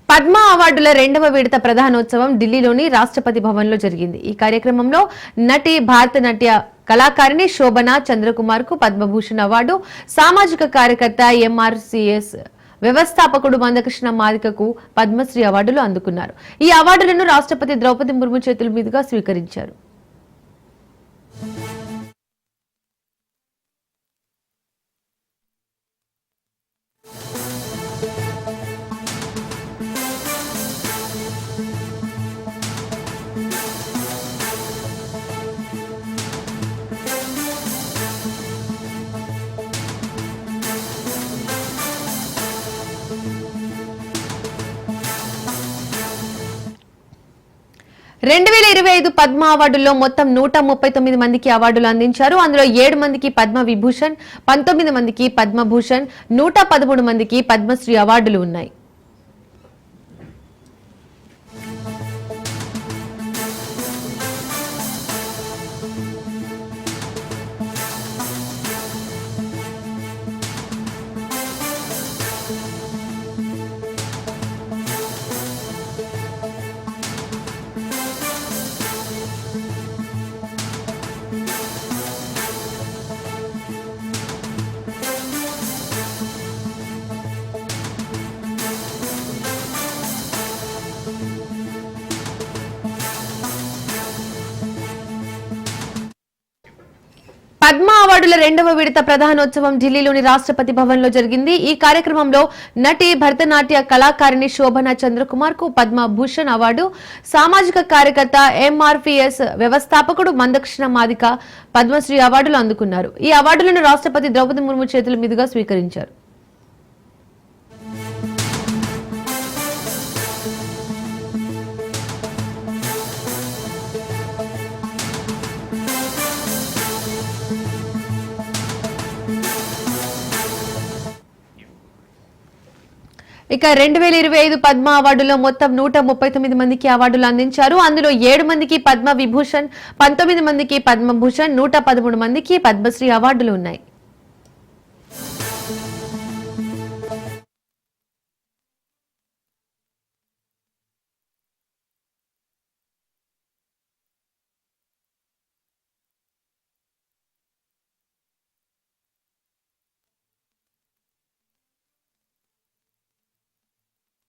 పద్మ అవార్డుల రెండవ విడత ప్రధానోత్సవం ఢిల్లీలోని రాష్ట్రపతి భవన్లో జరిగింది. ఈ కార్యక్రమంలో నటి భారతనాట్య కళాకారిణి శోభన చంద్రకుమార్ కు పద్మభూషణ్ అవార్డు, సామాజిక కార్యకర్త ఎంఆర్సీఎస్ వ్యవస్థాపకుడు మందకృష్ణ మాదికకు పద్మశ్రీ అవార్డులు అందుకున్నారు. ఈ అవార్డులను రాష్ట్రపతి ద్రౌపది ముర్ము చేతుల మీదుగా స్వీకరించారు. రెండు 2025 పద్మ అవార్డుల్లో మొత్తం 139 మందికి అవార్డులు అందించారు. అందులో 7 మందికి పద్మ విభూషణ్, 19 మందికి పద్మభూషణ్, 113 మందికి పద్మశ్రీ అవార్డులు ఉన్నాయి. పద్మ అవార్డుల రెండవ విడత ప్రధానోత్సవం ఢిల్లీలోని రాష్ట్రపతి భవన్లో జరిగింది. ఈ కార్యక్రమంలో నటి భరతనాట్య కళాకారిణి శోభన చంద్రకుమార్ కు పద్మభూషణ్ అవార్డు, సామాజిక కార్యకర్త ఎంఆర్పీఎస్ వ్యవస్థాపకుడు మందకృష్ణ మాదిక పద్మశ్రీ అవార్డులు అందుకున్నారు. ఈ అవార్డులను రాష్ట్రపతి ద్రౌపది ముర్ము చేతుల మీదుగా స్వీకరించారు. ఇక 2025 పద్మ అవార్డులో మొత్తం 139 మందికి అవార్డులు అందించారు. అందులో 7 మందికి పద్మ విభూషణ్, 19 మందికి పద్మభూషణ్, 113 మందికి పద్మశ్రీ అవార్డులు ఉన్నాయి.